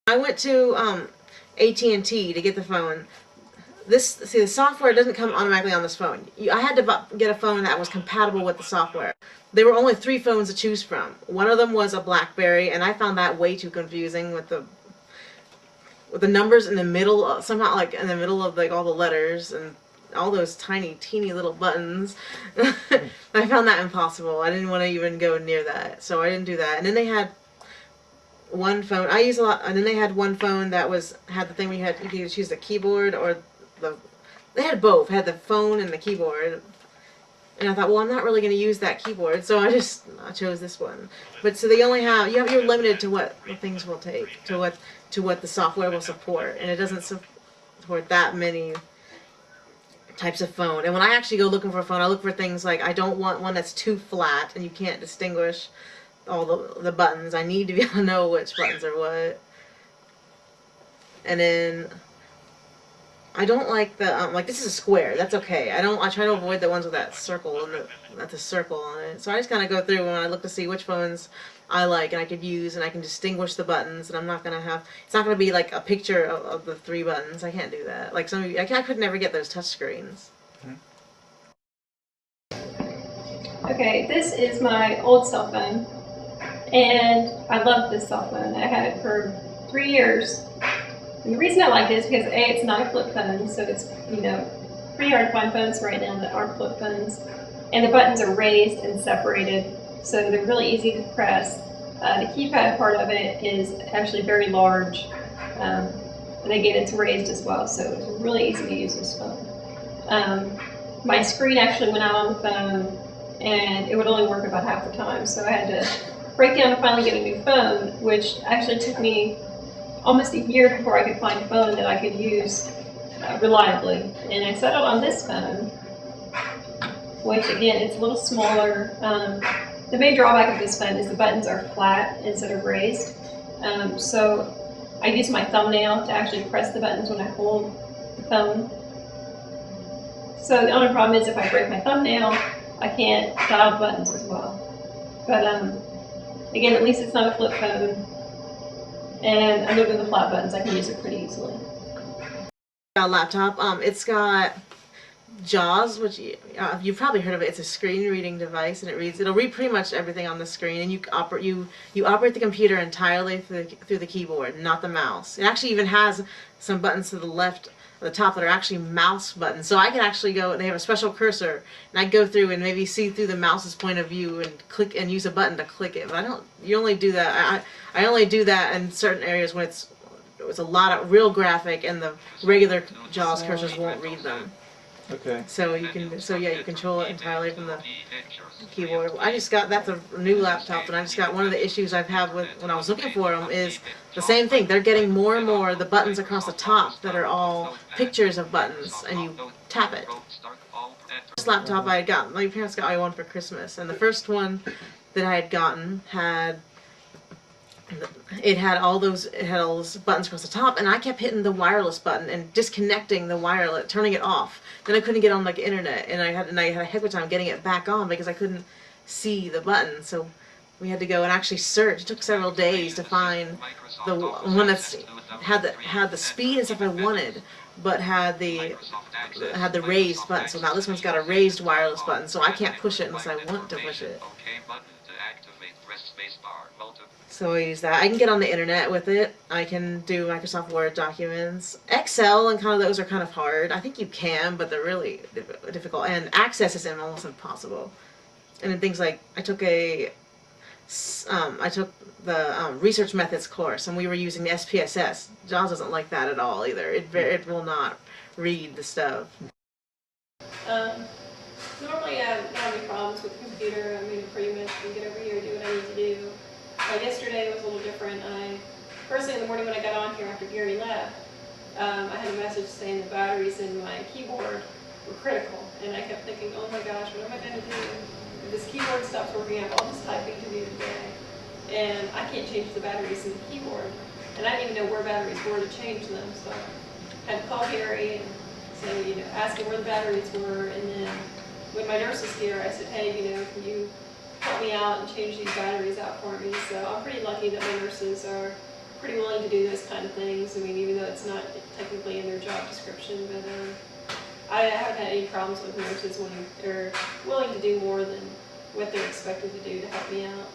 I went to AT&T to get the phone. The software doesn't come automatically on this phone. I had to get a phone that was compatible with the software. There were only 3 phones to choose from. One of them was a BlackBerry, and I found that way too confusing with the numbers in the middle, somehow like in the middle of like all the letters and all those tiny, teeny little buttons. I found that impossible. I didn't want to even go near that, so I didn't do that. And then they had one phone I use a lot, and then they had one phone that had the thing where you could choose the keyboard or they had both, had the phone and the keyboard. And I thought, well, I'm not really going to use that keyboard, so I chose this one. But so they only you're limited to what the things will take, to what the software will support, and it doesn't support that many types of phone. And when I actually go looking for a phone, I look for things like I don't want one that's too flat and you can't distinguish all the buttons. I need to be able to know which buttons are what. And then I don't like the like this is a square. That's okay. I try to avoid the ones with that circle and the circle on it. So I just kind of go through and I look to see which phones I like and I could use, and I can distinguish the buttons. And I'm not gonna have it's not gonna be like a picture of the 3 buttons. I can't do that. Like some of you, I could never get those touch screens. Okay, this is my old cell phone, and I love this cell phone. I had it for 3 years. And the reason I like it is because A, it's not a flip phone, so it's, pretty hard to find phones right now that aren't flip phones. And the buttons are raised and separated, so they're really easy to press. The keypad part of it is actually very large, and again, it's raised as well, so it's really easy to use this phone. My screen actually went out on the phone, and it would only work about half the time, so I had to break down and finally get a new phone, which actually took me almost a year before I could find a phone that I could use reliably. And I settled on this phone, which again, it's a little smaller. The main drawback of this phone is the buttons are flat instead of raised. So I use my thumbnail to actually press the buttons when I hold the phone. So the only problem is if I break my thumbnail, I can't dial the buttons as well. But again, at least it's not a flip phone. And other than the flat buttons, I can use it pretty easily. A laptop. It's got JAWS, which you've probably heard of it. It's a screen reading device, and it'll read pretty much everything on the screen. And you operate the computer entirely through the keyboard, not the mouse. It actually even has some buttons to the left, the top, that are actually mouse buttons. So I can actually go. They have a special cursor, and I go through and maybe see through the mouse's point of view and click and use a button to click it. But I don't. You only do that. I only do that in certain areas when it's a lot of real graphic, and the regular JAWS cursors won't read them. Okay. So you control it entirely from the keyboard. That's a new laptop, and I just got one of the issues I've had with when I was looking for them is the same thing. They're getting more and more the buttons across the top that are all pictures of buttons, and you tap it. This laptop I had gotten, my parents got me one for Christmas, and the first one that I had gotten had all those buttons across the top, and I kept hitting the wireless button and disconnecting the wireless, turning it off. Then I couldn't get on like internet, and I had a heck of a time getting it back on because I couldn't see the button. So we had to go and actually search. It took several days to find the one that's had the speed and stuff I wanted, but had the raised button. So now this one's got a raised wireless button, so I can't push it unless I want to push it. So I use that. I can get on the internet with it. I can do Microsoft Word documents. Excel and kind of those are kind of hard. I think you can, but they're really difficult. And Access is almost impossible. And then things like I took the research methods course, and we were using the SPSS. JAWS doesn't like that at all either. It will not read the stuff. Normally I don't have any problems with the computer. I mean, pretty much can get over here, do what I need to do. Yesterday was a little different. First thing in the morning when I got on here after Gary left, I had a message saying the batteries in my keyboard were critical. And I kept thinking, oh my gosh, what am I going to do? If this keyboard stops working, I have all this typing to do today. And I can't change the batteries in the keyboard. And I didn't even know where batteries were to change them. So I had to call Gary and say, ask him where the batteries were. And then when my nurse was here, I said, hey, can you help me out and change these batteries out for me? So I'm pretty lucky that my nurses are pretty willing to do those kind of things. I mean, even though it's not technically in their job description, but I haven't had any problems with nurses wanting or willing to do more than what they're expected to do to help me out.